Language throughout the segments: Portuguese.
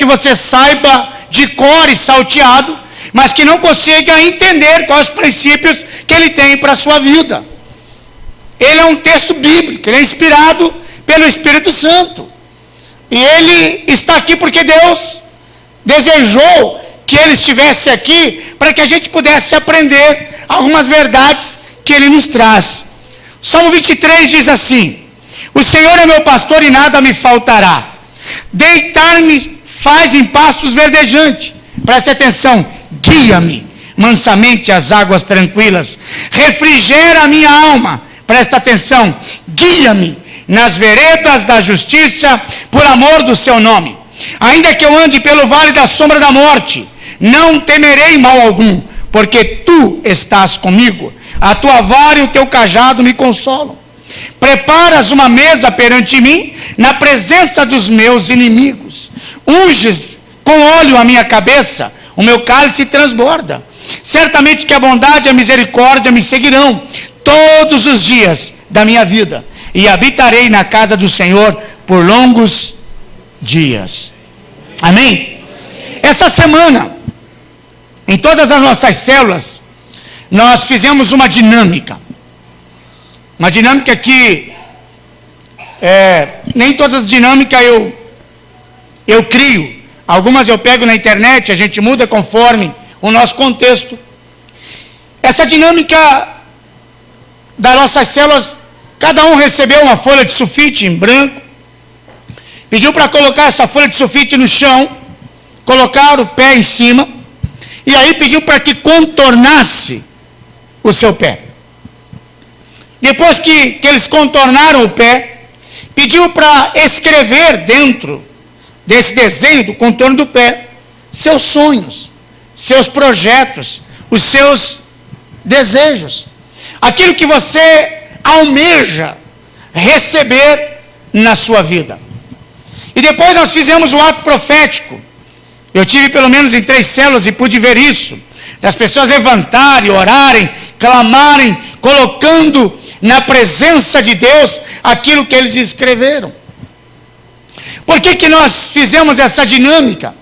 você saiba de cor e salteado, mas que não consiga entender quais os princípios que ele tem para a sua vida. Ele é um texto bíblico, ele é inspirado pelo Espírito Santo. E ele está aqui porque Deus desejou que ele estivesse aqui para que a gente pudesse aprender algumas verdades que ele nos traz. Salmo 23 diz assim: o Senhor é meu pastor e nada me faltará. Deitar-me faz em pastos verdejantes. Preste atenção. Guia-me mansamente às águas tranquilas. Refrigera a minha alma. Presta atenção. Guia-me nas veredas da justiça, por amor do seu nome. Ainda que eu ande pelo vale da sombra da morte, não temerei mal algum, porque tu estás comigo. A tua vara e o teu cajado me consolam. Preparas uma mesa perante mim, na presença dos meus inimigos. Unges com óleo a minha cabeça, o meu cálice transborda. Certamente que a bondade e a misericórdia me seguirão todos os dias da minha vida, e habitarei na casa do Senhor por longos dias. Amém? Essa semana, em todas as nossas células, nós fizemos uma dinâmica. Uma dinâmica que nem todas as dinâmicas eu crio. Algumas eu pego na internet, a gente muda conforme o nosso contexto. Essa dinâmica das nossas células, cada um recebeu uma folha de sulfite em branco, pediu para colocar essa folha de sulfite no chão, colocar o pé em cima, e aí pediu para que contornasse o seu pé. Depois que eles contornaram o pé, pediu para escrever dentro desse desenho do contorno do pé seus sonhos, seus projetos, os seus desejos, aquilo que você almeja receber na sua vida. E depois nós fizemos o ato profético. Eu tive pelo menos em 3 células e pude ver isso, das pessoas levantarem, orarem, clamarem, colocando na presença de Deus aquilo que eles escreveram. Por que nós fizemos essa dinâmica?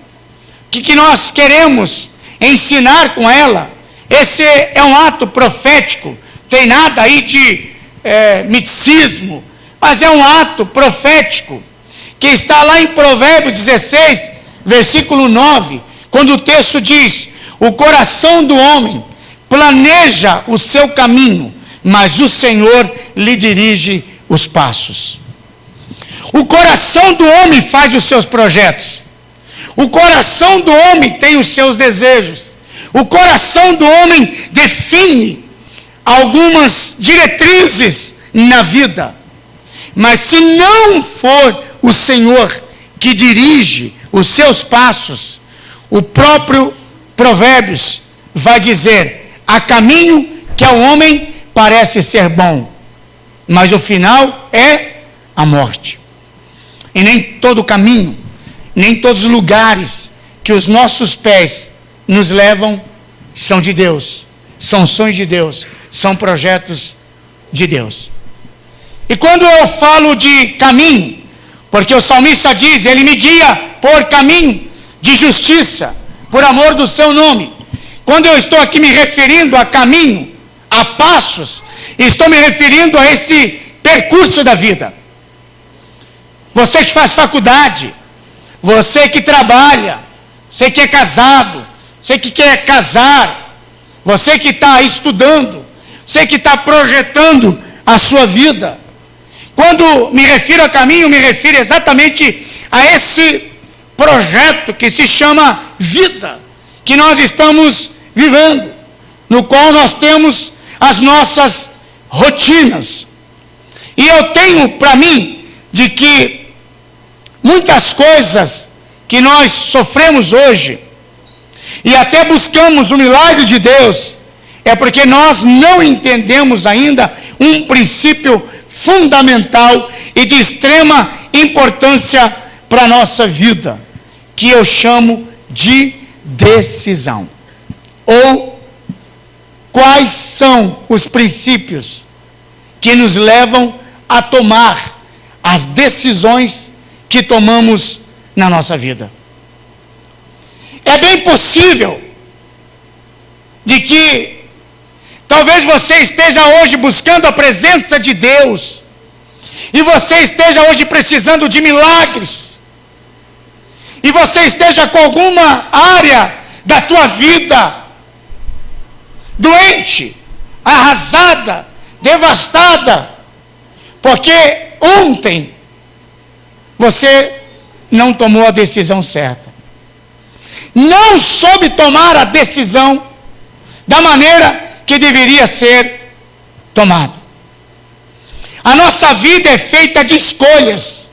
O que nós queremos ensinar com ela? Esse é um ato profético, tem nada aí de misticismo, mas é um ato profético, que está lá em Provérbios 16, versículo 9, quando o texto diz: o coração do homem planeja o seu caminho, mas o Senhor lhe dirige os passos. O coração do homem faz os seus projetos. O coração do homem tem os seus desejos. O coração do homem define algumas diretrizes na vida. Mas se não for o Senhor que dirige os seus passos, o próprio Provérbios vai dizer: há caminho que ao homem parece ser bom, mas o final é a morte. E nem todo caminho, nem todos os lugares que os nossos pés nos levam são de Deus, são sonhos de Deus, são projetos de Deus. E quando eu falo de caminho, porque o salmista diz: ele me guia por caminho de justiça, por amor do seu nome. Quando eu estou aqui me referindo a caminho, a passos, estou me referindo a esse percurso da vida. Você que faz faculdade, você que trabalha, você que é casado, você que quer casar, você que está estudando, você que está projetando a sua vida. Quando me refiro a caminho, me refiro exatamente a esse projeto que se chama vida, que nós estamos vivendo, no qual nós temos as nossas rotinas. E eu tenho para mim de que muitas coisas que nós sofremos hoje, e até buscamos o milagre de Deus, é porque nós não entendemos ainda um princípio fundamental e de extrema importância para a nossa vida, que eu chamo de decisão. Ou quais são os princípios que nos levam a tomar as decisões que tomamos na nossa vida. É bem possível de que talvez você esteja hoje buscando a presença de Deus, e você esteja hoje precisando de milagres, e você esteja com alguma área da tua vida doente, arrasada, devastada, porque ontem você não tomou a decisão certa, não soube tomar a decisão da maneira que deveria ser tomada. A nossa vida é feita de escolhas,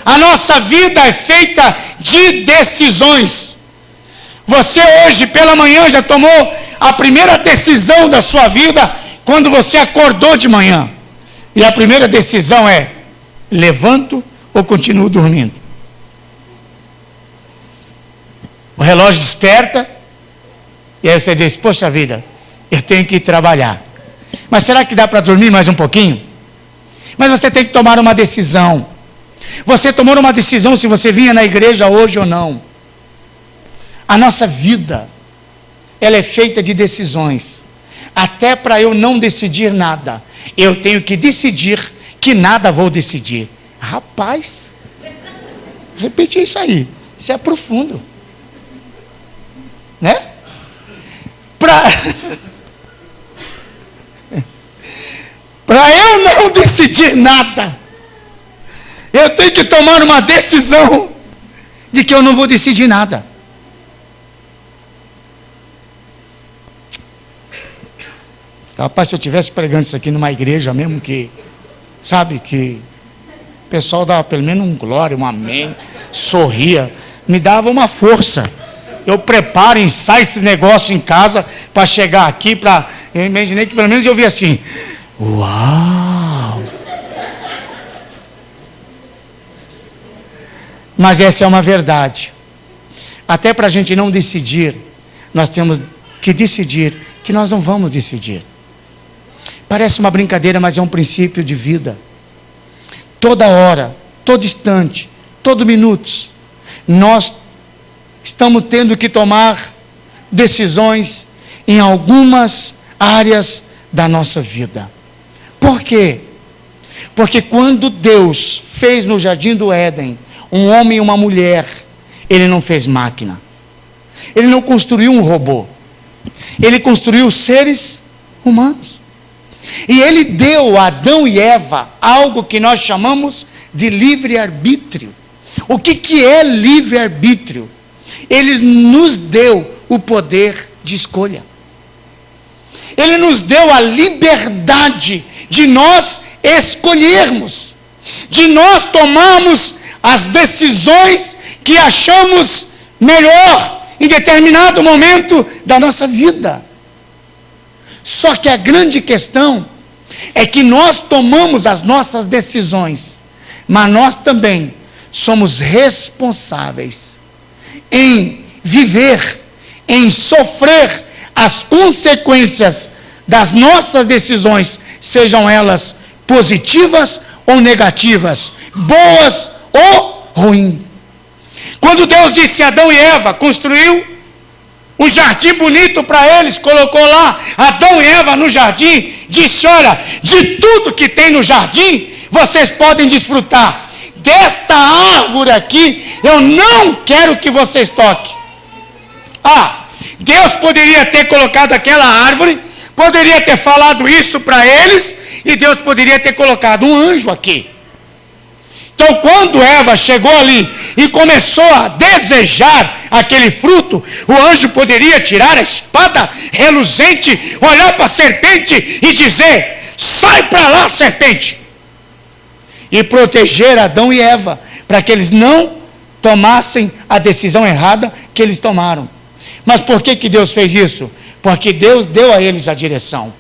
a nossa vida é feita de decisões. Você hoje pela manhã já tomou a primeira decisão da sua vida quando você acordou de manhã, e a primeira decisão é: levanto ou continuo dormindo? O relógio desperta, e aí você diz: poxa vida, eu tenho que ir trabalhar. Mas será que dá para dormir mais um pouquinho? Mas você tem que tomar uma decisão. Você tomou uma decisão se você vinha na igreja hoje ou não. A nossa vida, ela é feita de decisões. Até para eu não decidir nada, eu tenho que decidir que nada vou decidir. Rapaz, repete isso aí. Isso é profundo, né? Para eu não decidir nada, eu tenho que tomar uma decisão de que eu não vou decidir nada. Rapaz, se eu estivesse pregando isso aqui numa igreja mesmo que, sabe, que o pessoal dava pelo menos um glória, um amém, sorria, me dava uma força. Eu preparo, ensaio esses negócios em casa para chegar aqui, eu imaginei que pelo menos eu vi assim: uau! Mas essa é uma verdade. Até para a gente não decidir, nós temos que decidir que nós não vamos decidir. Parece uma brincadeira, mas é um princípio de vida. Toda hora, todo instante, todo minuto, nós estamos tendo que tomar decisões em algumas áreas da nossa vida. Por quê? Porque quando Deus fez no jardim do Éden um homem e uma mulher, Ele não fez máquina, Ele não construiu um robô, Ele construiu seres humanos. E Ele deu a Adão e Eva algo que nós chamamos de livre-arbítrio. O que é livre-arbítrio? Ele nos deu o poder de escolha. Ele nos deu a liberdade de nós escolhermos, de nós tomarmos as decisões que achamos melhor em determinado momento da nossa vida. Só que a grande questão é que nós tomamos as nossas decisões, mas nós também somos responsáveis em viver, em sofrer as consequências das nossas decisões, sejam elas positivas ou negativas, boas ou ruins. Quando Deus disse a Adão e Eva, construiu um jardim bonito para eles, colocou lá Adão e Eva no jardim, disse: olha, de tudo que tem no jardim, vocês podem desfrutar. Desta árvore aqui, eu não quero que vocês toquem. Deus poderia ter colocado aquela árvore, poderia ter falado isso para eles, e Deus poderia ter colocado um anjo aqui. Então, quando Eva chegou ali e começou a desejar aquele fruto, o anjo poderia tirar a espada reluzente, olhar para a serpente e dizer: sai para lá, serpente, e proteger Adão e Eva, para que eles não tomassem a decisão errada que eles tomaram. Mas por que Deus fez isso? Porque Deus deu a eles a direção.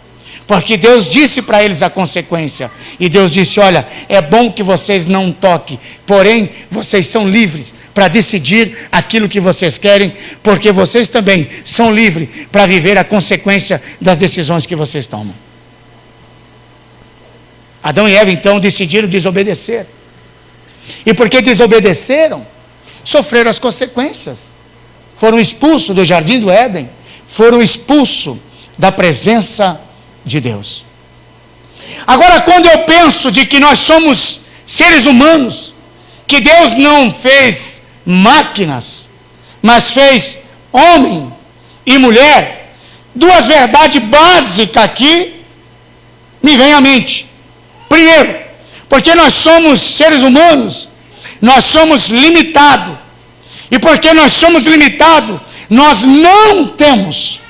Porque Deus disse para eles a consequência. E Deus disse: olha, é bom que vocês não toquem, porém, vocês são livres para decidir aquilo que vocês querem, porque vocês também são livres para viver a consequência das decisões que vocês tomam. Adão e Eva, então, decidiram desobedecer. E porque desobedeceram, sofreram as consequências. foram expulsos do jardim do Éden, foram expulsos da presença de Deus. Agora, quando eu penso de que nós somos seres humanos, que Deus não fez máquinas, mas fez homem e mulher, duas verdades básicas aqui me vêm à mente. Primeiro, porque nós somos seres humanos, nós somos limitados. E porque nós somos limitados, nós não temos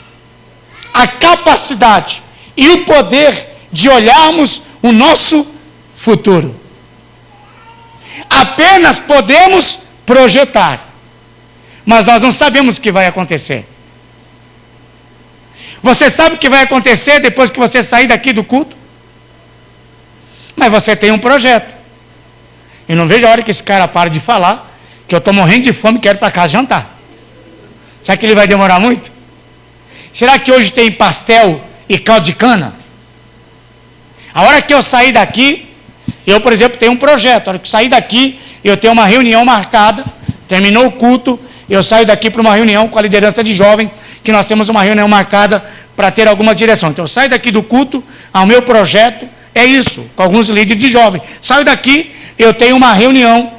a capacidade e o poder de olharmos o nosso futuro. Apenas podemos projetar, mas nós não sabemos o que vai acontecer. Você sabe o que vai acontecer depois que você sair daqui do culto? Mas você tem um projeto. E não vejo a hora que esse cara para de falar, que eu estou morrendo de fome e quero ir para casa jantar. Será que ele vai demorar muito? Será que hoje tem pastel e caldo de cana? A hora que eu sair daqui, eu, por exemplo, tenho um projeto. A hora que eu sair daqui, eu tenho uma reunião marcada, terminou o culto, eu saio daqui para uma reunião com a liderança de jovem, que nós temos uma reunião marcada para ter alguma direção. Então eu saio daqui do culto, ao meu projeto, é isso, com alguns líderes de jovem. Saio daqui, eu tenho uma reunião.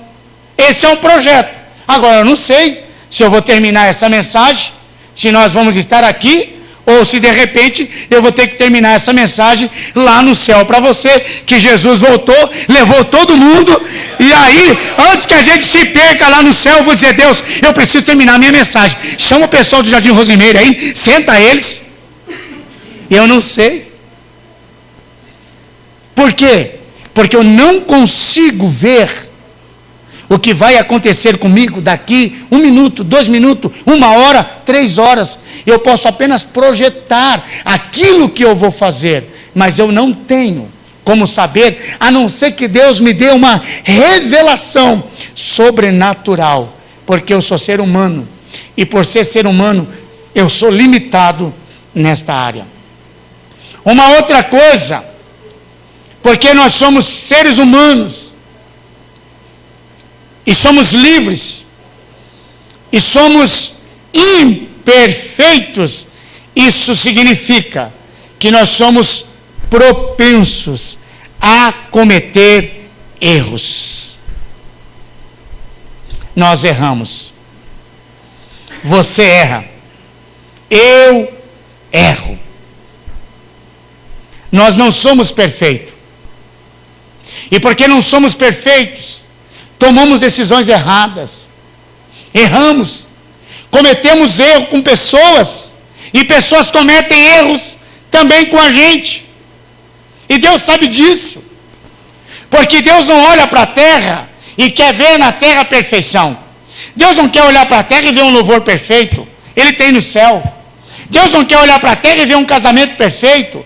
Esse é um projeto. Agora, eu não sei se eu vou terminar essa mensagem, se nós vamos estar aqui, ou se de repente eu vou ter que terminar essa mensagem lá no céu para você, que Jesus voltou, levou todo mundo, e aí, antes que a gente se perca lá no céu, eu vou dizer: Deus, eu preciso terminar a minha mensagem. Chama o pessoal do Jardim Rosimeira aí, senta eles. Eu não sei. Por quê? Porque eu não consigo ver o que vai acontecer comigo daqui 1 minuto, 2 minutos, 1 hora, 3 horas. Eu posso apenas projetar aquilo que eu vou fazer, mas eu não tenho como saber, a não ser que Deus me dê uma revelação sobrenatural, porque eu sou ser humano, e por ser humano, eu sou limitado nesta área. Uma outra coisa, porque nós somos seres humanos, e somos livres, e somos imperfeitos, isso significa que nós somos propensos a cometer erros. Nós erramos. Você erra. Eu erro. Nós não somos perfeitos. E porque não somos perfeitos, tomamos decisões erradas, erramos, cometemos erro com pessoas, e pessoas cometem erros também com a gente, e Deus sabe disso, porque Deus não olha para a terra e quer ver na terra a perfeição. Deus não quer olhar para a terra e ver um louvor perfeito, Ele tem no céu. Deus não quer olhar para a terra e ver um casamento perfeito.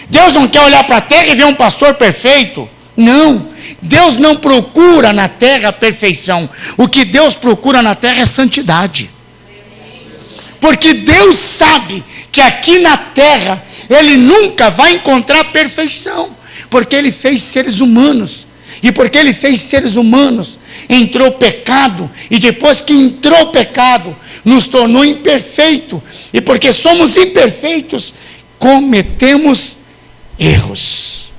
Deus não quer olhar para a terra e ver um pastor perfeito. Não. Deus não procura na terra perfeição. O que Deus procura na terra é santidade. Porque Deus sabe que aqui na terra Ele nunca vai encontrar perfeição. Porque Ele fez seres humanos. E porque Ele fez seres humanos, entrou o pecado. E depois que entrou o pecado, nos tornou imperfeito. E porque somos imperfeitos, cometemos erros.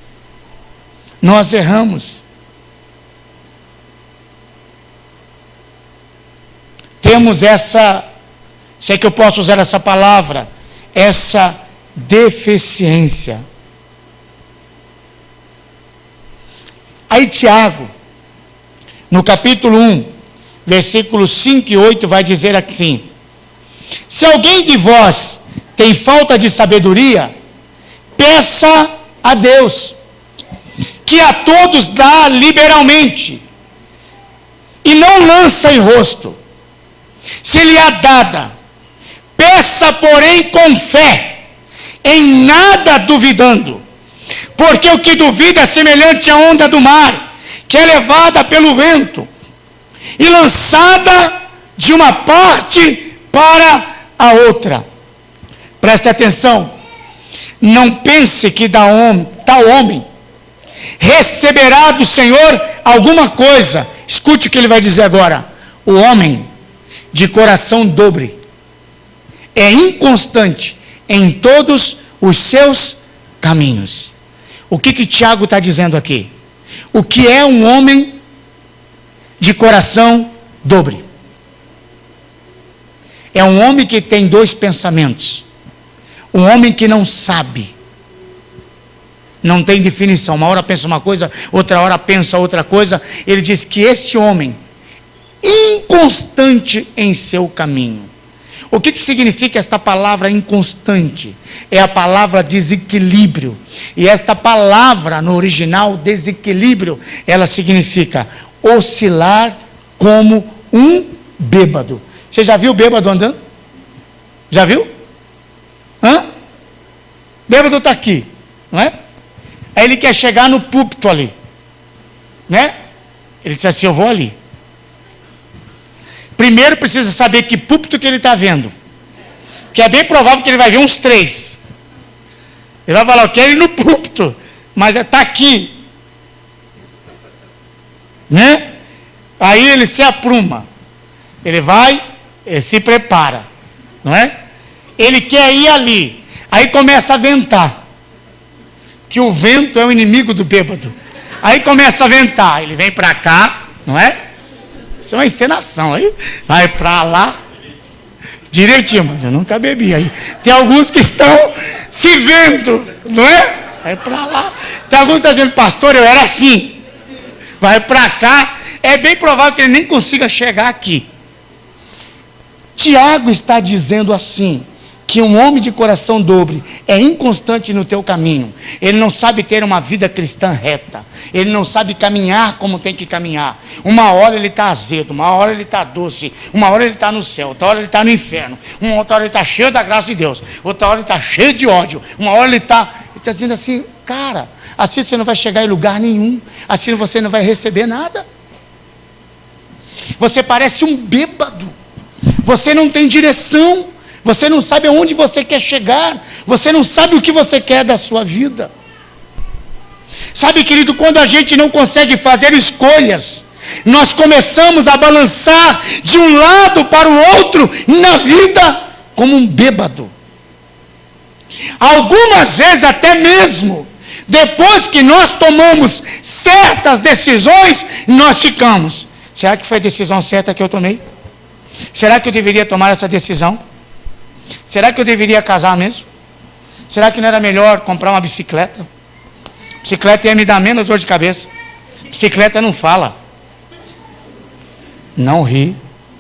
Nós erramos. Temos essa, se é que eu posso usar essa palavra, essa deficiência. Aí Tiago, no capítulo 1, versículos 5 e 8, vai dizer assim: se alguém de vós tem falta de sabedoria, peça a Deus, que a todos dá liberalmente, e não lança em rosto, se lhe é dada. Peça, porém, com fé, em nada duvidando, porque o que duvida é semelhante à onda do mar, que é levada pelo vento e lançada de uma parte para a outra. Preste atenção, não pense que tal homem receberá do Senhor alguma coisa. Escute o que ele vai dizer agora: o homem de coração dobre é inconstante em todos os seus caminhos. O que Tiago está dizendo aqui? O que é um homem de coração dobre? É um homem que tem dois pensamentos. Um homem que não sabe. Não tem definição. Uma hora pensa uma coisa, outra hora pensa outra coisa. Ele diz que este homem, inconstante em seu caminho. O que significa esta palavra inconstante? É a palavra desequilíbrio. E esta palavra, no original, desequilíbrio, ela significa oscilar como um bêbado. Você já viu bêbado andando? Já viu? Bêbado está aqui, não é? Aí ele quer chegar no púlpito ali, né? Ele diz assim, eu vou ali. Primeiro precisa saber que púlpito que ele está vendo. Que é bem provável que ele vai ver uns 3. Ele vai falar, eu quero ir no púlpito, mas está aqui. Né? Aí ele se apruma. Ele vai, ele se prepara. Não é? Ele quer ir ali. Aí começa a ventar. Que o vento é o inimigo do bêbado. Aí começa a ventar. Ele vem para cá, não é? Isso é uma encenação. Aí vai para lá. Direitinho, mas eu nunca bebi. Aí tem alguns que estão se vendo, não é? Vai para lá. Tem alguns que estão dizendo, pastor, eu era assim. Vai para cá. É bem provável que ele nem consiga chegar aqui. Tiago está dizendo assim, que um homem de coração dobre é inconstante no teu caminho. Ele não sabe ter uma vida cristã reta. Ele não sabe caminhar como tem que caminhar. Uma hora ele está azedo, uma hora ele está doce, uma hora ele está no céu, outra hora ele está no inferno, uma outra hora ele está cheio da graça de Deus, outra hora ele está cheio de ódio, uma hora ele está dizendo assim, cara, assim você não vai chegar em lugar nenhum, assim você não vai receber nada. Você parece um bêbado. Você não tem direção. Você não sabe aonde você quer chegar. Você não sabe o que você quer da sua vida. Sabe, querido, quando a gente não consegue fazer escolhas, nós começamos a balançar de um lado para o outro na vida como um bêbado. Algumas vezes até mesmo, depois que nós tomamos certas decisões, nós ficamos. Será que foi a decisão certa que eu tomei? Será que eu deveria tomar essa decisão? Será que eu deveria casar mesmo? Será que não era melhor comprar uma bicicleta? Bicicleta ia me dar menos dor de cabeça. Bicicleta não fala. Não ri.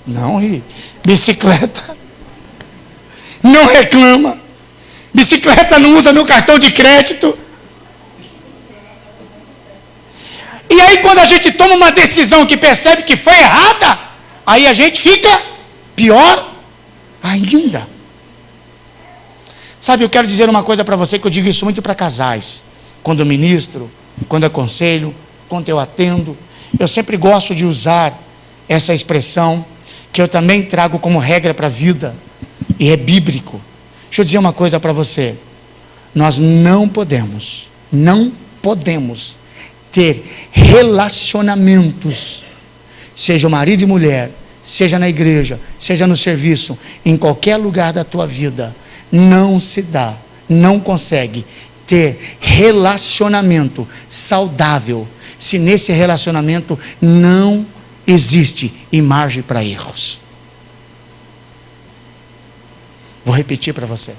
Não ri. Bicicleta não reclama. Bicicleta não usa meu cartão de crédito. E aí quando a gente toma uma decisão que percebe que foi errada, aí a gente fica pior ainda. Sabe, eu quero dizer uma coisa para você, que eu digo isso muito para casais. Quando eu ministro, quando eu aconselho, quando eu atendo, eu sempre gosto de usar essa expressão, que eu também trago como regra para a vida, e é bíblico. Deixa eu dizer uma coisa para você. Nós não podemos ter relacionamentos, seja marido e mulher, seja na igreja, seja no serviço, em qualquer lugar da tua vida, não se dá, não consegue ter relacionamento saudável, se nesse relacionamento não existe margem para erros. Vou repetir para você.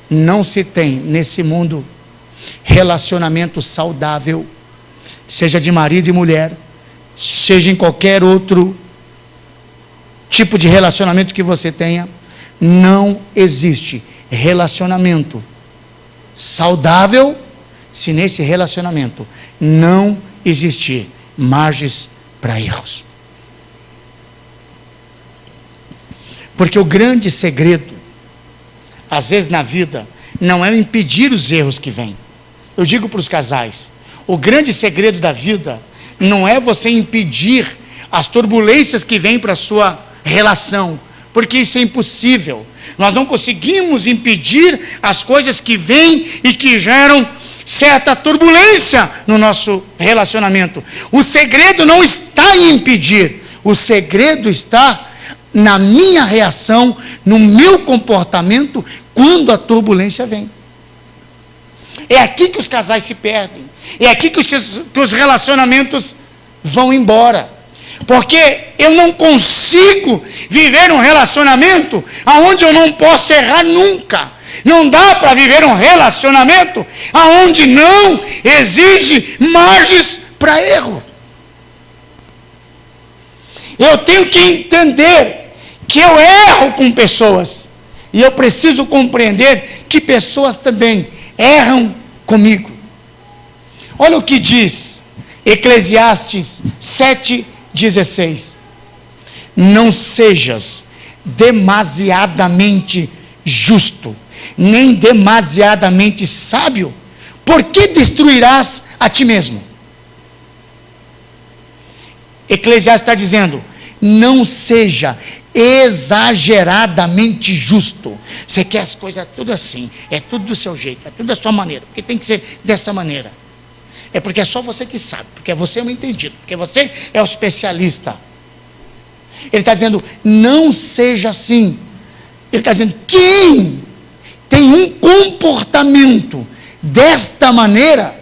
Não se tem nesse mundo relacionamento saudável, seja de marido e mulher, seja em qualquer outro tipo de relacionamento que você tenha, não existe relacionamento saudável se nesse relacionamento não existir margens para erros. Porque o grande segredo, às vezes na vida, não é impedir os erros que vêm. Eu digo para os casais, o grande segredo da vida não é você impedir as turbulências que vêm para a sua relação, porque isso é impossível. Nós não conseguimos impedir as coisas que vêm e que geram certa turbulência no nosso relacionamento. O segredo não está em impedir, o segredo está na minha reação, no meu comportamento, quando a turbulência vem. É aqui que os casais se perdem. É aqui que os relacionamentos vão embora. Porque eu não consigo viver um relacionamento onde eu não posso errar nunca. Não dá para viver um relacionamento onde não exige margens para erro. Eu tenho que entender que eu erro com pessoas. E eu preciso compreender que pessoas também erram comigo. Olha o que diz Eclesiastes 7,16. Não sejas demasiadamente justo, nem demasiadamente sábio, porque destruirás a ti mesmo. Eclesiastes está dizendo, não seja exageradamente justo. Você quer as coisas tudo assim, é tudo do seu jeito, é tudo da sua maneira, porque tem que ser dessa maneira. É porque é só você que sabe, porque você é um entendido, porque você é o especialista. Ele está dizendo, não seja assim. Ele está dizendo, quem tem um comportamento desta maneira,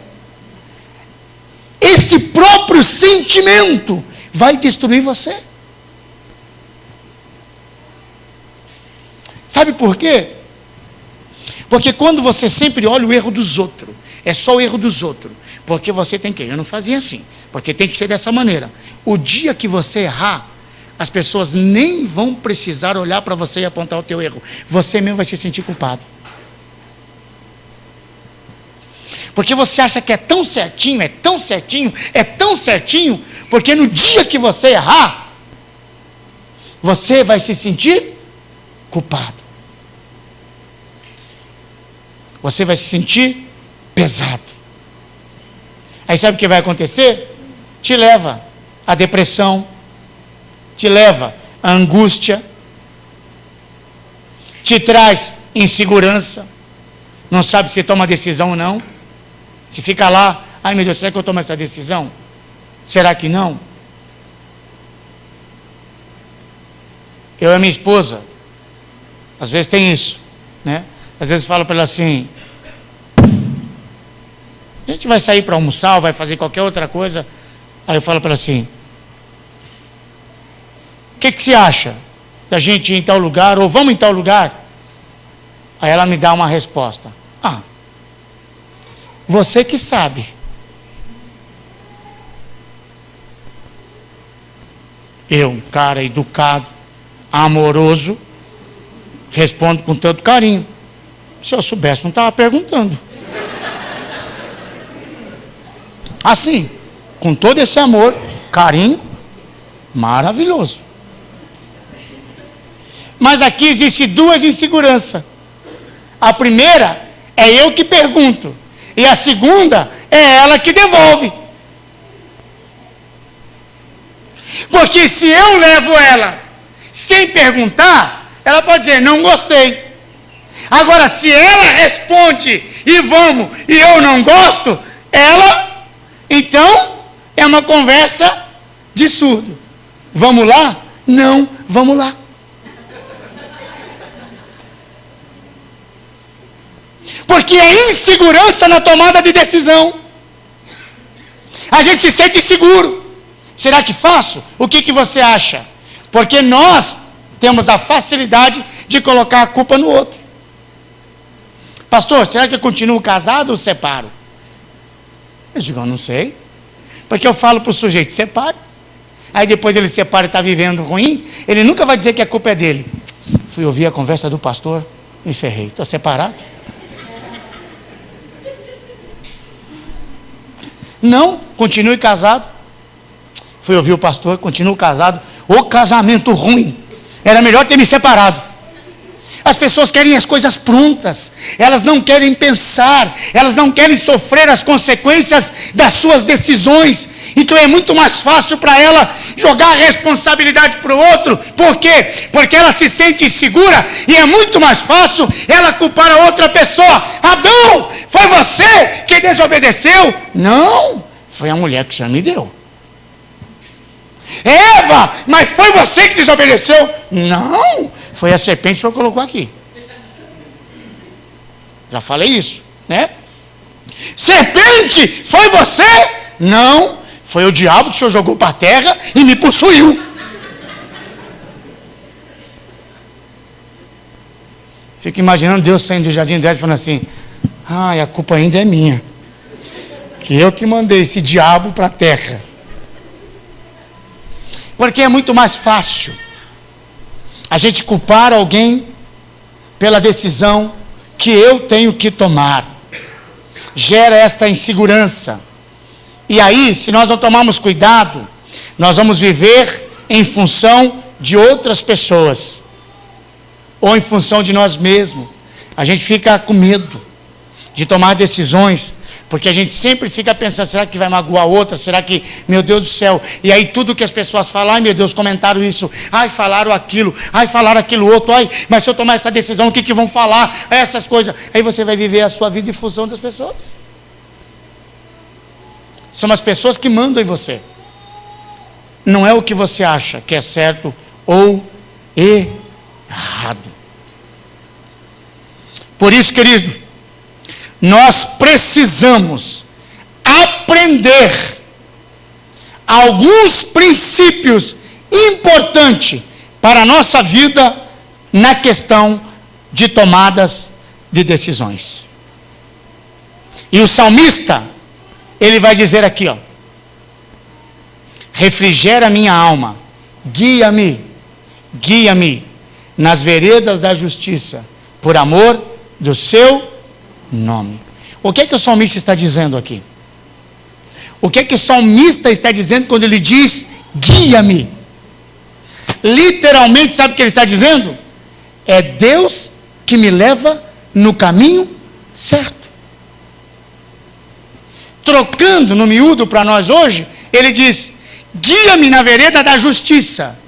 esse próprio sentimento vai destruir você. Sabe por quê? Porque quando você sempre olha o erro dos outros, é só o erro dos outros, porque você tem que, eu não fazia assim, porque tem que ser dessa maneira. O dia que você errar, as pessoas nem vão precisar olhar para você e apontar o teu erro. Você mesmo vai se sentir culpado. Porque você acha que é tão certinho, é tão certinho, é tão certinho, porque no dia que você errar, você vai se sentir culpado. Você vai se sentir pesado. Aí sabe o que vai acontecer? Te leva à depressão, te leva à angústia, te traz insegurança, não sabe se toma decisão ou não. Se fica lá, ai meu Deus, será que eu tomo essa decisão? Será que não? Eu e a minha esposa, às vezes tem isso, né? Às vezes falo para ela assim, a gente vai sair para almoçar, ou vai fazer qualquer outra coisa, aí eu falo para ela assim, o que você acha da gente ir em tal lugar, ou vamos em tal lugar? Aí ela me dá uma resposta, você que sabe. Eu, um cara educado, amoroso, respondo com tanto carinho. Se eu soubesse, não estava perguntando. Assim, com todo esse amor, carinho, maravilhoso. Mas aqui existe duas inseguranças. A primeira é eu que pergunto. E a segunda é ela que devolve. Porque se eu levo ela sem perguntar, ela pode dizer, não gostei. Agora, se ela responde, e vamos, e eu não gosto, ela, então, é uma conversa de surdo. Vamos lá? Não, vamos lá. Porque é insegurança na tomada de decisão. A gente se sente inseguro. Será que faço? O que você acha? Porque nós temos a facilidade de colocar a culpa no outro. Pastor, será que eu continuo casado ou separo? Eu digo, eu não sei. Porque eu falo para o sujeito, separe. Aí depois ele separa e está vivendo ruim, ele nunca vai dizer que a culpa é dele. Fui ouvir a conversa do pastor, me ferrei, estou separado. Não, continue casado. Fui ouvir o pastor, continuo casado. O casamento ruim. Era melhor ter me separado. As pessoas querem as coisas prontas. Elas não querem pensar. Elas não querem sofrer as consequências das suas decisões. Então é muito mais fácil para ela jogar a responsabilidade para o outro. Por quê? Porque ela se sente insegura e é muito mais fácil ela culpar a outra pessoa. Adão, foi você que desobedeceu? Não, foi a mulher que o Senhor me deu. Eva, mas foi você que desobedeceu? Não, foi a serpente que o Senhor colocou aqui. Já falei isso, né? Serpente, foi você? Não, foi o diabo que o Senhor jogou para a terra e me possuiu. Fico imaginando Deus saindo do jardim do Éden falando assim: a culpa ainda é minha, que eu que mandei esse diabo para a terra. Porque é muito mais fácil a gente culpar alguém pela decisão que eu tenho que tomar. Gera esta insegurança. E aí, se nós não tomarmos cuidado, nós vamos viver em função de outras pessoas, ou em função de nós mesmos. A gente fica com medo de tomar decisões, porque a gente sempre fica pensando: será que vai magoar outra? Será que, meu Deus do céu? E aí tudo que as pessoas falam: ai meu Deus, comentaram isso, ai falaram aquilo, ai falaram aquilo outro, ai, mas se eu tomar essa decisão, o que vão falar? Essas coisas. Aí você vai viver a sua vida em função das pessoas. São as pessoas que mandam em você. Não é o que você acha que é certo ou errado. Por isso, querido, nós precisamos aprender alguns princípios importantes para a nossa vida na questão de tomadas de decisões. E o salmista, ele vai dizer aqui, ó: refrigera minha alma, guia-me nas veredas da justiça, por amor do seu nome. O que o salmista está dizendo aqui? O que o salmista está dizendo quando ele diz guia-me? Literalmente, sabe o que ele está dizendo? É Deus que me leva no caminho certo. Trocando no miúdo para nós hoje, ele diz: guia-me na vereda da justiça.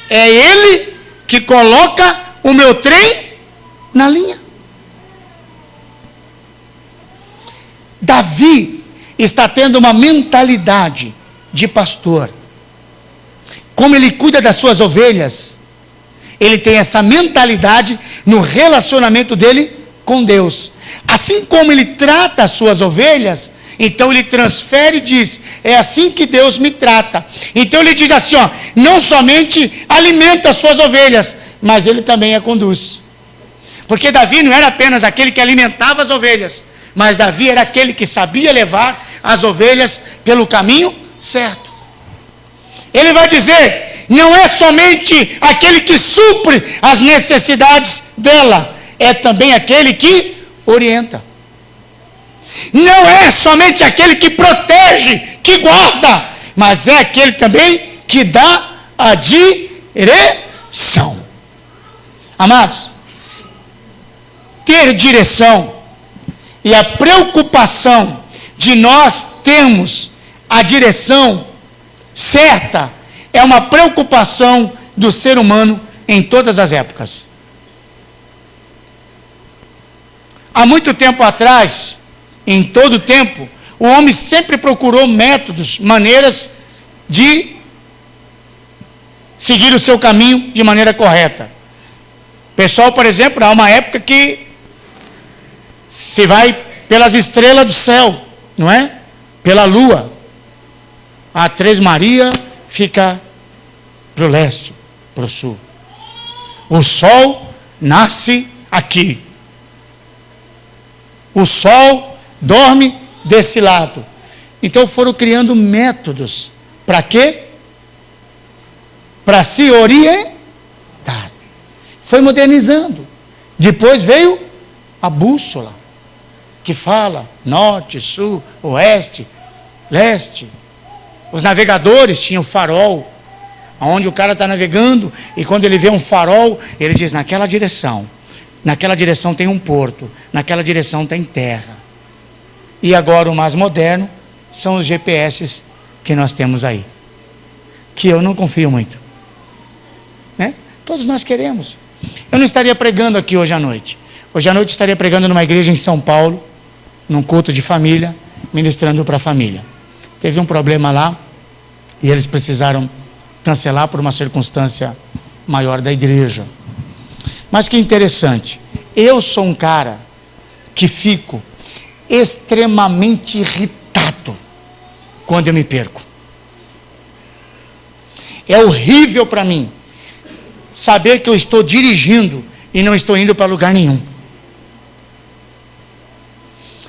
É Ele que coloca o meu trem na linha. Davi está tendo uma mentalidade de pastor. Como ele cuida das suas ovelhas, ele tem essa mentalidade no relacionamento dele com Deus. Assim como ele trata as suas ovelhas, então ele transfere e diz: é assim que Deus me trata. Então ele diz assim, ó: não somente alimenta as suas ovelhas, mas ele também a conduz. Porque Davi não era apenas aquele que alimentava as ovelhas, mas Davi era aquele que sabia levar as ovelhas pelo caminho certo. Ele vai dizer: não é somente aquele que supre as necessidades dela, é também aquele que orienta. Não é somente aquele que protege, que guarda, mas é aquele também que dá a direção. Amados, ter direção e a preocupação de nós termos a direção certa é uma preocupação do ser humano em todas as épocas. Há muito tempo atrás, em todo o tempo, o homem sempre procurou métodos, maneiras de seguir o seu caminho de maneira correta. Pessoal, por exemplo, há uma época que se vai pelas estrelas do céu, não é? Pela lua. A Três Maria fica para o leste, para o sul. O sol nasce aqui. O sol dorme desse lado. Então foram criando métodos. Para quê? Para se orientar. Foi modernizando. Depois veio a bússola, que fala norte, sul, oeste, leste. Os navegadores tinham farol, onde o cara está navegando, e quando ele vê um farol, ele diz: naquela direção tem um porto, naquela direção tem terra. E agora o mais moderno são os GPS que nós temos aí, que eu não confio muito, né? Todos nós queremos. Eu não estaria pregando aqui hoje à noite. Hoje à noite estaria pregando numa igreja em São Paulo, num culto de família, ministrando para a família. Teve um problema lá, e eles precisaram cancelar por uma circunstância maior da igreja. Mas que interessante, eu sou um cara que fico extremamente irritado quando eu me perco. É horrível para mim saber que eu estou dirigindo e não estou indo para lugar nenhum.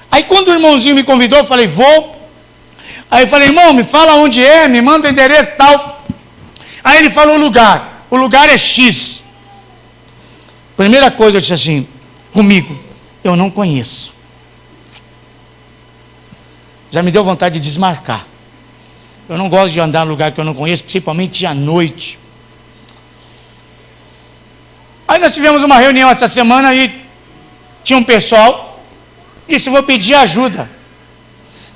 Aí quando o irmãozinho me convidou, eu falei, vou. Aí eu falei, irmão, me fala onde é, me manda o endereço e tal. Aí ele falou o lugar é X. Primeira coisa, eu disse assim, comigo, eu não conheço. Já me deu vontade de desmarcar. Eu não gosto de andar no lugar que eu não conheço, principalmente à noite. Aí nós tivemos uma reunião essa semana e tinha um pessoal, disse, vou pedir ajuda.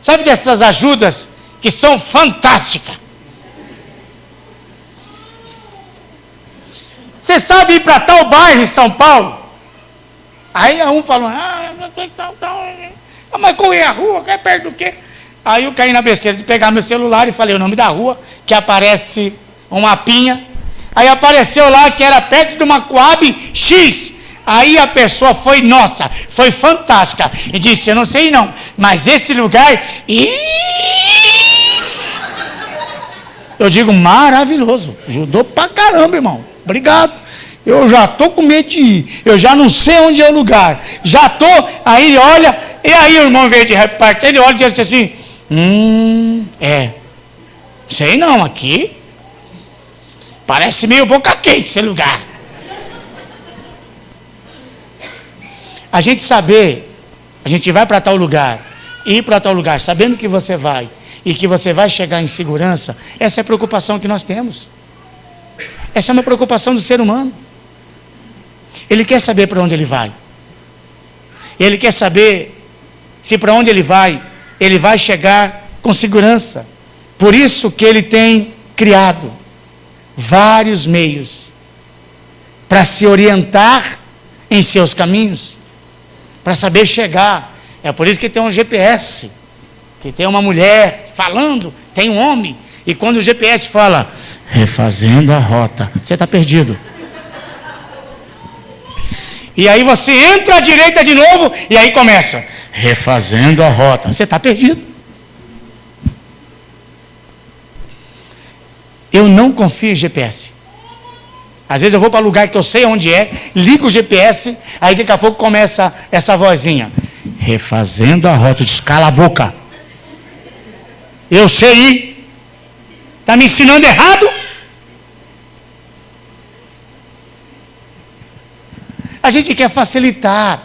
Sabe dessas ajudas que são fantásticas? Você sabe ir para tal bairro em São Paulo? Aí um falou, mas qual é a rua? Que é perto do quê? Aí eu caí na besteira de pegar meu celular e falei o nome da rua, que aparece um mapinha. Aí apareceu lá que era perto de uma Coab X. Aí a pessoa foi, nossa, foi fantástica. E disse, eu não sei não, mas esse lugar... Eu digo, maravilhoso. Ajudou pra caramba, irmão. Obrigado. Eu já estou com medo de ir. Eu já não sei onde é o lugar. Já estou... Aí ele olha... E aí o irmão veio de repartir, ele olha e diz assim... Sei não, aqui... Parece meio boca quente esse lugar. A gente saber, a gente vai para tal lugar, ir para tal lugar, sabendo que você vai, e que você vai chegar em segurança, essa é a preocupação que nós temos. Essa é uma preocupação do ser humano. Ele quer saber para onde ele vai. Ele quer saber se para onde ele vai chegar com segurança. Por isso que ele tem criado vários meios para se orientar em seus caminhos, para saber chegar. É por isso que tem um GPS, que tem uma mulher falando, tem um homem, e quando o GPS fala, refazendo a rota, você está perdido. E aí você entra à direita de novo, e aí começa, refazendo a rota, você está perdido. Eu não confio em GPS. Às vezes eu vou para lugar que eu sei onde é, ligo o GPS, aí daqui a pouco começa essa vozinha. Refazendo a rota, eu disse, cala a boca. Eu sei ir. Está me ensinando errado? A gente quer facilitar.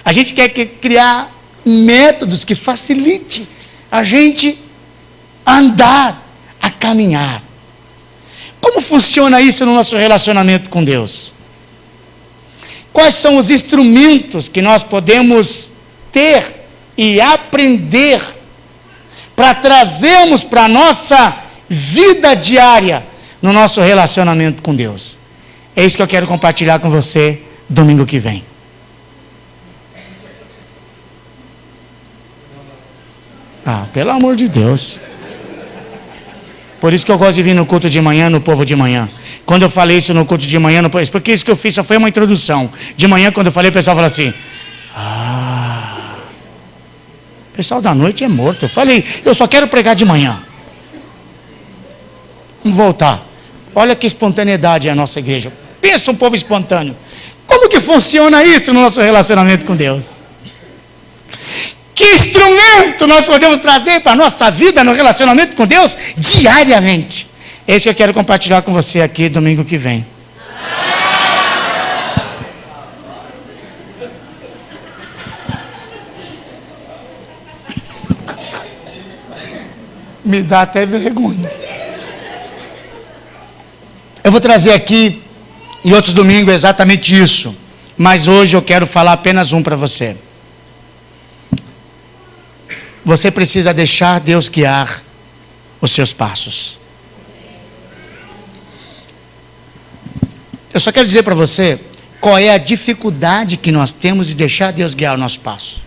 A gente quer criar métodos que facilite a gente andar, a caminhar. Como funciona isso no nosso relacionamento com Deus? Quais são os instrumentos que nós podemos ter e aprender para trazermos para a nossa vida diária no nosso relacionamento com Deus? É isso que eu quero compartilhar com você domingo que vem. Pelo amor de Deus. Por isso que eu gosto de vir no culto de manhã, no povo de manhã. Quando eu falei isso no culto de manhã, porque isso que eu fiz só foi uma introdução. De manhã, quando eu falei, o pessoal falou assim, o pessoal da noite é morto. Eu falei, eu só quero pregar de manhã. Vamos voltar. Olha que espontaneidade é a nossa igreja. Pensa um povo espontâneo. Como que funciona isso no nosso relacionamento com Deus? Que instrumento nós podemos trazer para a nossa vida no relacionamento com Deus diariamente? É isso que eu quero compartilhar com você aqui domingo que vem. Me dá até vergonha. Eu vou trazer aqui, em outros domingos, exatamente isso. Mas hoje eu quero falar apenas um para você. Você precisa deixar Deus guiar os seus passos. Eu só quero dizer para você qual é a dificuldade que nós temos de deixar Deus guiar o nosso passo.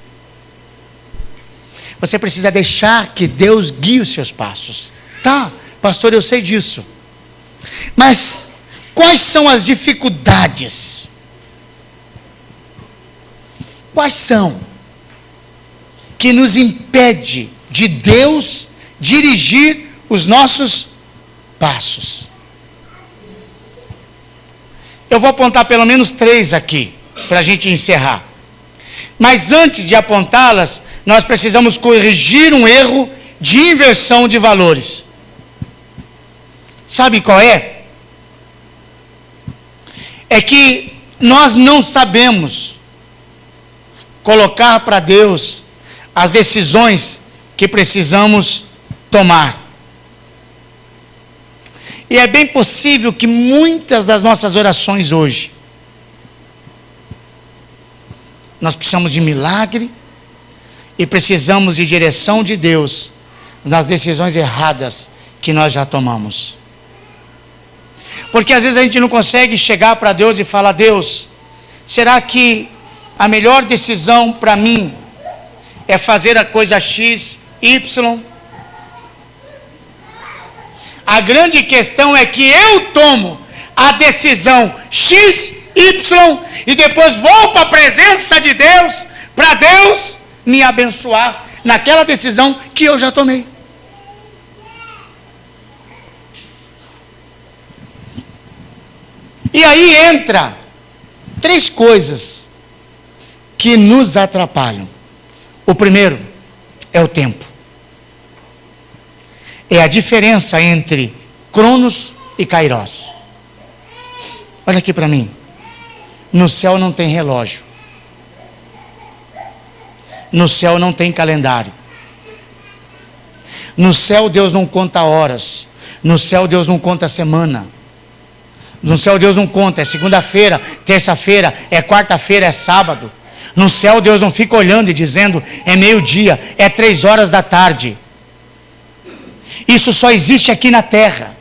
Você precisa deixar que Deus guie os seus passos. Tá, pastor, eu sei disso. Mas quais são as dificuldades? Quais são que nos impede de Deus dirigir os nossos passos? Eu vou apontar pelo menos 3 aqui, para a gente encerrar. Mas antes de apontá-las, nós precisamos corrigir um erro de inversão de valores. Sabe qual é? É que nós não sabemos colocar para Deus as decisões que precisamos tomar. E é bem possível que muitas das nossas orações hoje, nós precisamos de milagre e precisamos de direção de Deus nas decisões erradas que nós já tomamos. Porque às vezes a gente não consegue chegar para Deus e falar: Deus, será que a melhor decisão para mim é fazer a coisa X, Y? A grande questão é que eu tomo a decisão X, Y e depois vou para a presença de Deus, para Deus me abençoar naquela decisão que eu já tomei. E aí entra 3 coisas que nos atrapalham. O primeiro é o tempo. É a diferença entre Cronos e Kairos. Olha aqui para mim. No céu não tem relógio. No céu não tem calendário. No céu Deus não conta horas. No céu Deus não conta semana. No céu Deus não conta, é segunda-feira, terça-feira, é quarta-feira, é sábado. No céu Deus não fica olhando e dizendo: é meio-dia, é 3 horas da tarde. Isso só existe aqui na terra.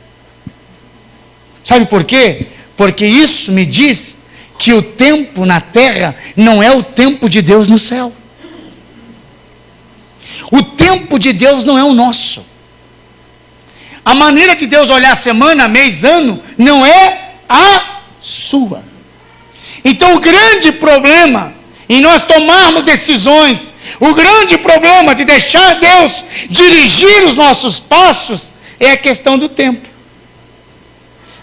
Sabe por quê? Porque isso me diz que o tempo na terra não é o tempo de Deus no céu. O tempo de Deus não é o nosso. A maneira de Deus olhar semana, mês, ano, não é a sua. Então o grande problema em nós tomarmos decisões, o grande problema de deixar Deus dirigir os nossos passos, é a questão do tempo.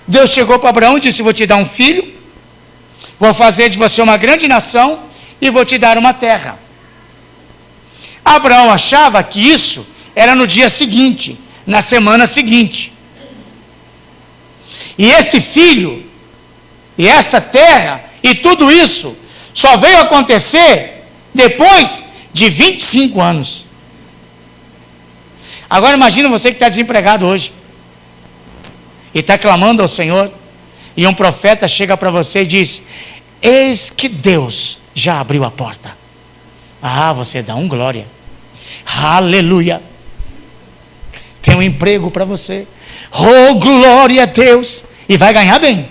Deus chegou para Abraão e disse: vou te dar um filho, vou fazer de você uma grande nação e vou te dar uma terra. Abraão achava que isso era no dia seguinte, na semana seguinte. E esse filho, e essa terra, e tudo isso, só veio acontecer depois de 25 anos. Agora imagina você que está desempregado hoje, e está clamando ao Senhor, e um profeta chega para você e diz: eis que Deus já abriu a porta. Ah, você dá um glória. Aleluia. Tem um emprego para você. Oh, glória a Deus. E vai ganhar bem.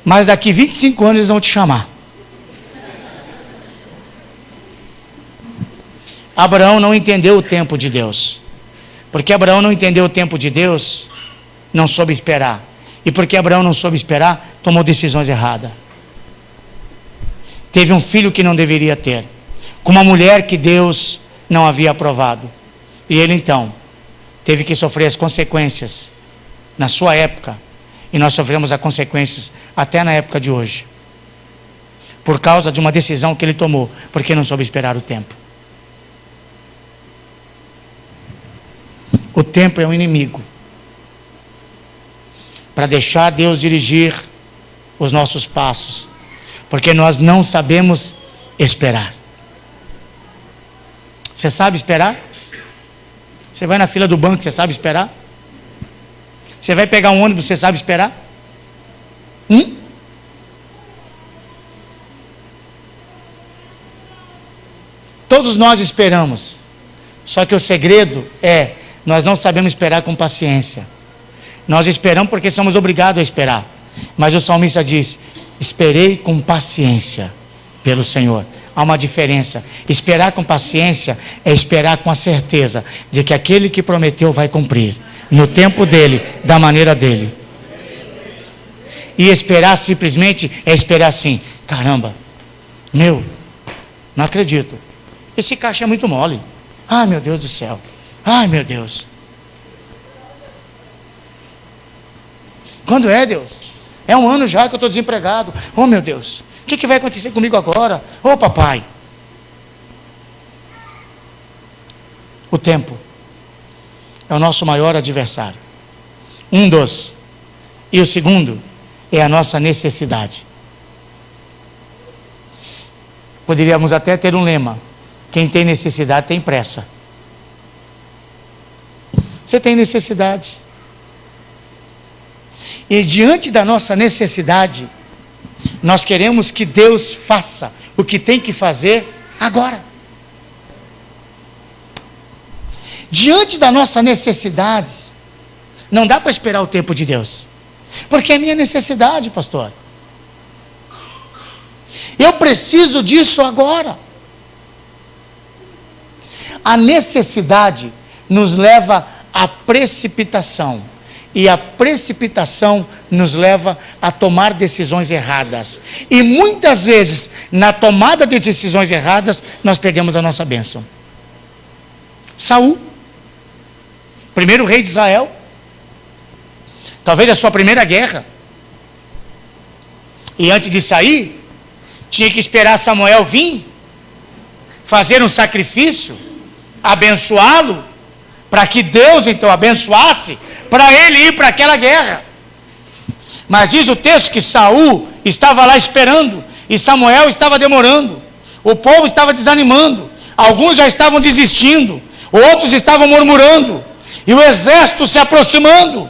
Mas daqui 25 anos eles vão te chamar. Abraão não entendeu o tempo de Deus. Porque Abraão não entendeu o tempo de Deus, não soube esperar. E porque Abraão não soube esperar, tomou decisões erradas. Teve um filho que não deveria ter, com uma mulher que Deus não havia aprovado. E ele então teve que sofrer as consequências na sua época. E nós sofremos as consequências até na época de hoje, por causa de uma decisão que ele tomou, porque não soube esperar o tempo. O tempo é um inimigo para deixar Deus dirigir os nossos passos, porque nós não sabemos esperar. Você sabe esperar? Você vai na fila do banco, você sabe esperar? Você vai pegar um ônibus, você sabe esperar? Todos nós esperamos. Só que o segredo é, nós não sabemos esperar com paciência. Nós esperamos porque somos obrigados a esperar. Mas o salmista diz: esperei com paciência pelo Senhor. Há uma diferença. Esperar com paciência é esperar com a certeza de que aquele que prometeu vai cumprir. no tempo dele, da maneira dele. E esperar simplesmente é esperar assim: caramba, não acredito, esse caixa é muito mole, ai meu Deus do céu, ai meu Deus. Quando é, Deus? É um ano já que eu estou desempregado. Oh meu Deus, o que vai acontecer comigo agora? Oh papai. O tempo é o nosso maior adversário. E o segundo é a nossa necessidade. Poderíamos até ter um lema: quem tem necessidade tem pressa. Você tem necessidades. E diante da nossa necessidade, nós queremos que Deus faça o que tem que fazer agora. Diante da nossa necessidade, não dá para esperar o tempo de Deus. Porque é minha necessidade, pastor. Eu preciso disso agora. A necessidade nos leva à precipitação. E a precipitação nos leva a tomar decisões erradas. E muitas vezes, na tomada de decisões erradas, nós perdemos a nossa bênção. Saul, primeiro rei de Israel, talvez a sua primeira guerra. E antes de sair, tinha que esperar Samuel vir, fazer um sacrifício, abençoá-lo, para que Deus então abençoasse, para ele ir para aquela guerra. Mas diz o texto que Saul estava lá esperando, e Samuel estava demorando, o povo estava desanimando, alguns já estavam desistindo, outros estavam murmurando, e o exército se aproximando.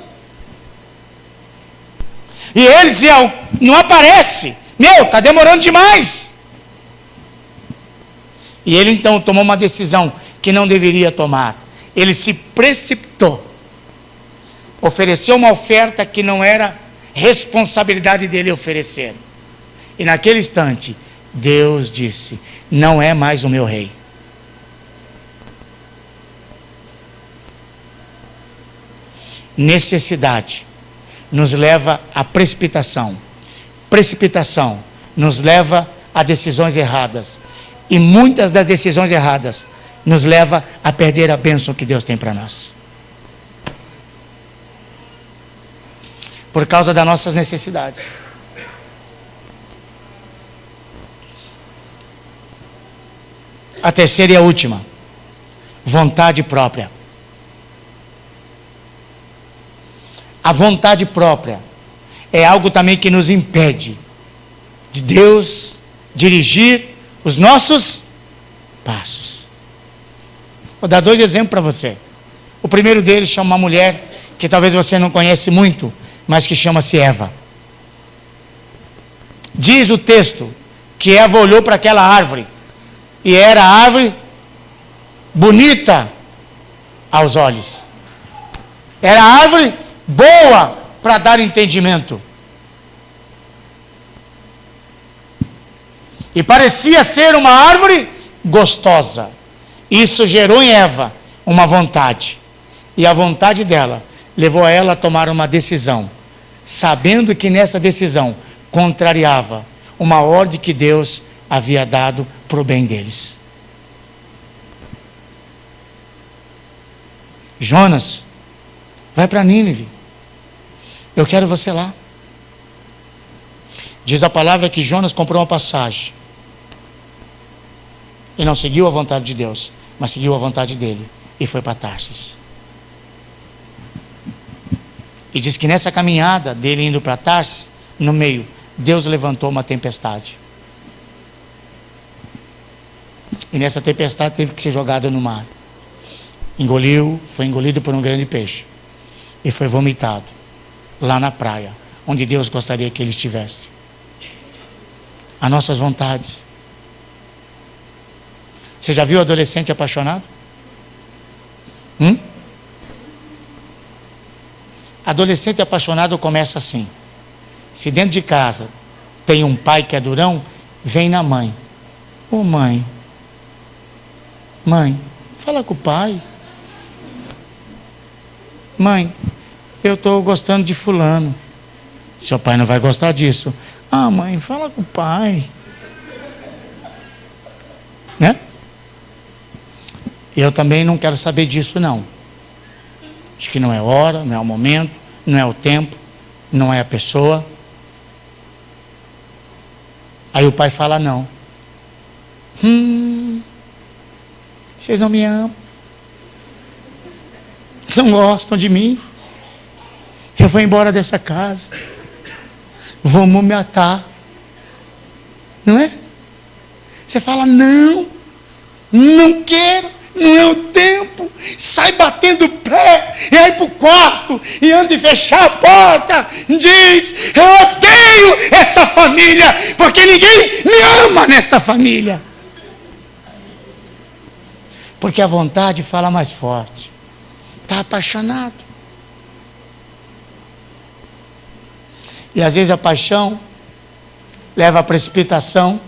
E ele dizia: não aparece, está demorando demais. E ele então tomou uma decisão que não deveria tomar. Ele se precipitou, ofereceu uma oferta que não era responsabilidade dele oferecer. E naquele instante, Deus disse: não é mais o meu rei. Necessidade nos leva à precipitação. Precipitação nos leva a decisões erradas. E muitas das decisões erradas nos leva a perder a bênção que Deus tem para nós. Por causa das nossas necessidades. A terceira e a última: vontade própria. A vontade própria é algo também que nos impede de Deus dirigir os nossos passos. Vou dar 2 exemplos para você. O primeiro deles chama uma mulher que talvez você não conhece muito, mas que chama-se Eva. Diz o texto que Eva olhou para aquela árvore, e era a árvore bonita aos olhos. Era a árvore boa para dar entendimento. E parecia ser uma árvore gostosa. Isso gerou em Eva uma vontade. E a vontade dela levou a ela a tomar uma decisão, sabendo que nessa decisão contrariava uma ordem que Deus havia dado para o bem deles. Jonas, vai para Nínive. Eu quero você lá. Diz a palavra que Jonas comprou uma passagem. E não seguiu a vontade de Deus, mas seguiu a vontade dele. E foi para Tarsis. E diz que nessa caminhada dele indo para Tarsis, no meio, Deus levantou uma tempestade. E nessa tempestade teve que ser jogado no mar. Foi engolido por um grande peixe. E foi vomitado lá na praia, onde Deus gostaria que ele estivesse. As nossas vontades. Você já viu o adolescente apaixonado? Adolescente apaixonado começa assim. Se dentro de casa tem um pai que é durão, vem na mãe. Ô mãe, fala com o pai. Mãe, eu estou gostando de fulano. Seu pai não vai gostar disso. Ah, mãe, fala com o pai. Né? Eu também não quero saber disso, não. Acho que não é hora, não é o momento, não é o tempo, não é a pessoa. Aí o pai fala não. Vocês não me amam. Não gostam de mim. Eu vou embora dessa casa. Vou me matar. Não é? Você fala, não quero, não é o tempo. Sai batendo o pé, e aí para o quarto, e anda e fechar a porta. Diz, eu odeio essa família, porque ninguém me ama nessa família. Porque a vontade fala mais forte. Está apaixonado. E às vezes a paixão leva à precipitação,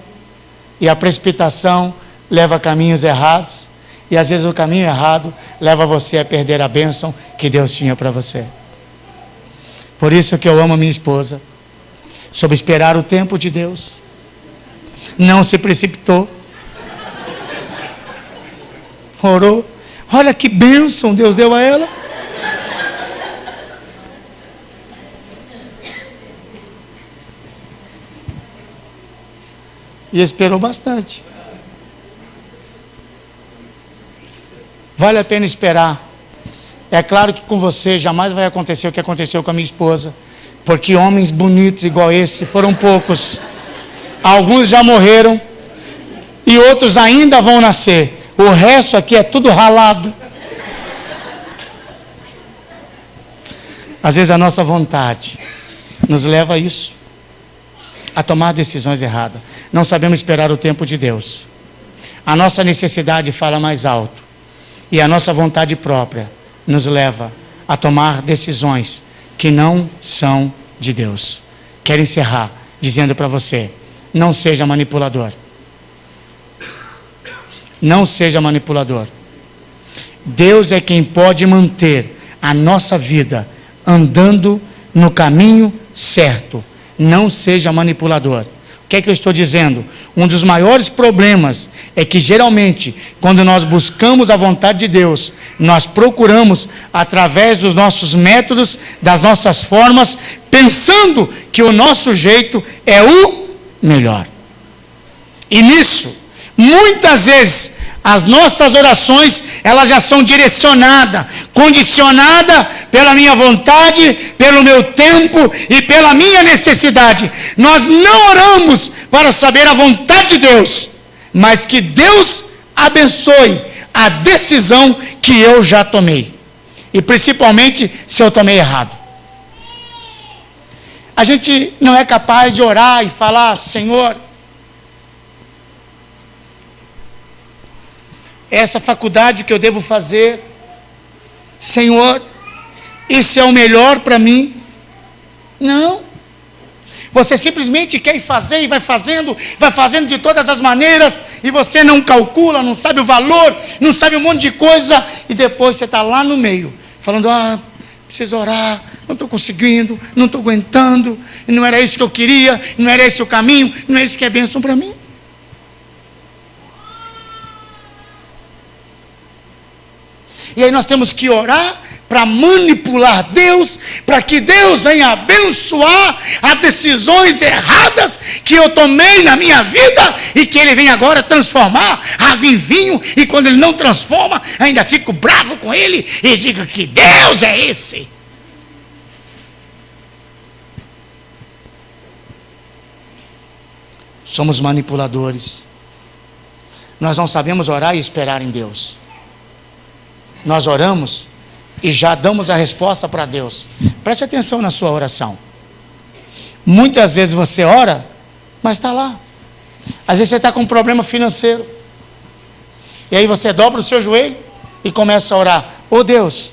e a precipitação leva a caminhos errados, e às vezes o caminho errado leva você a perder a bênção que Deus tinha para você. Por isso que eu amo a minha esposa, soube esperar o tempo de Deus, não se precipitou, orou, olha que bênção Deus deu a ela. E esperou bastante. Vale a pena esperar. É claro que com você jamais vai acontecer o que aconteceu com a minha esposa, porque homens bonitos igual esse foram poucos. Alguns já morreram e outros ainda vão nascer. O resto aqui é tudo ralado. Às vezes a nossa vontade nos leva a isso, a tomar decisões erradas. Não sabemos esperar o tempo de Deus. A nossa necessidade fala mais alto. E a nossa vontade própria nos leva a tomar decisões que não são de Deus. Quero encerrar dizendo para você, não seja manipulador. Não seja manipulador. Deus é quem pode manter a nossa vida andando no caminho certo. Não seja manipulador. O que é que eu estou dizendo? Um dos maiores problemas é que geralmente, quando nós buscamos a vontade de Deus, nós procuramos através dos nossos métodos, das nossas formas, pensando que o nosso jeito é o melhor. E nisso, muitas vezes, as nossas orações, elas já são direcionadas, condicionadas pela minha vontade, pelo meu tempo e pela minha necessidade. Nós não oramos para saber a vontade de Deus, mas que Deus abençoe a decisão que eu já tomei. E principalmente se eu tomei errado. A gente não é capaz de orar e falar, Senhor, essa faculdade que eu devo fazer, Senhor, isso é o melhor para mim. Não. Você simplesmente quer ir fazer e vai fazendo de todas as maneiras, e você não calcula, não sabe o valor, não sabe um monte de coisa, e depois você está lá no meio, falando, preciso orar, não estou conseguindo, não estou aguentando, não era isso que eu queria, não era esse o caminho, não é isso que é bênção para mim. E aí nós temos que orar para manipular Deus, para que Deus venha abençoar as decisões erradas que eu tomei na minha vida, e que Ele venha agora transformar água em vinho, e quando Ele não transforma, ainda fico bravo com Ele, e digo que Deus é esse. Somos manipuladores. Nós não sabemos orar e esperar em Deus. Nós oramos e já damos a resposta para Deus. Preste atenção na sua oração. Muitas vezes você ora, mas está lá. Às vezes você está com um problema financeiro. E aí você dobra o seu joelho e começa a orar. Ô Deus,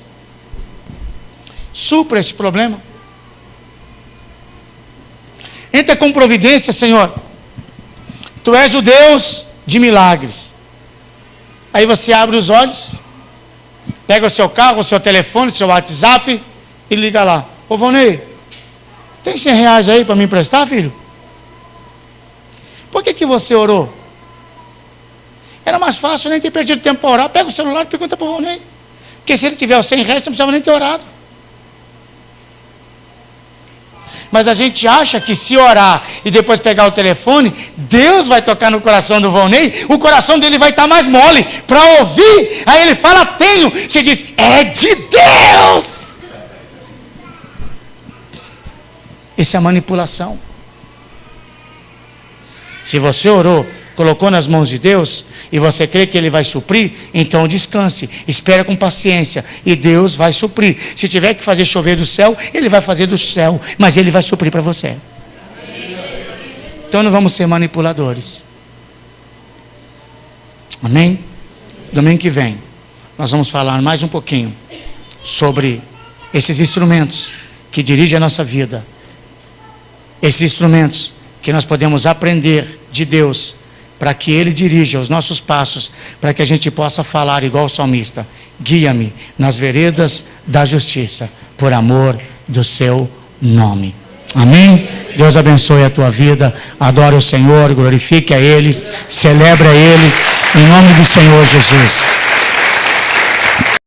supra esse problema. Entra com providência, Senhor. Tu és o Deus de milagres. Aí você abre os olhos, Pega o seu carro, o seu telefone, o seu WhatsApp e liga lá. Ô Vonei, tem 100 reais aí para me emprestar, filho? Por que você orou? Era mais fácil nem ter perdido tempo para orar. Pega o celular e pergunta para o Vonei. Porque se ele tiver os 100 reais, você não precisava nem ter orado. Mas a gente acha que se orar e depois pegar o telefone, Deus vai tocar no coração do Vonei, o coração dele vai estar mais mole para ouvir. Aí ele fala, tenho. Você diz, é de Deus. Isso é manipulação. Se você orou, colocou nas mãos de Deus, e você crê que Ele vai suprir, então descanse, espera com paciência, e Deus vai suprir. Se tiver que fazer chover do céu, Ele vai fazer do céu, mas Ele vai suprir para você. Então não vamos ser manipuladores. Amém? Domingo que vem, nós vamos falar mais um pouquinho sobre esses instrumentos que dirigem a nossa vida. Esses instrumentos que nós podemos aprender de Deus, para que Ele dirija os nossos passos, para que a gente possa falar igual o salmista: guia-me nas veredas da justiça, por amor do seu nome. Amém? Deus abençoe a tua vida, adora o Senhor, glorifique a Ele, celebre a Ele, em nome do Senhor Jesus.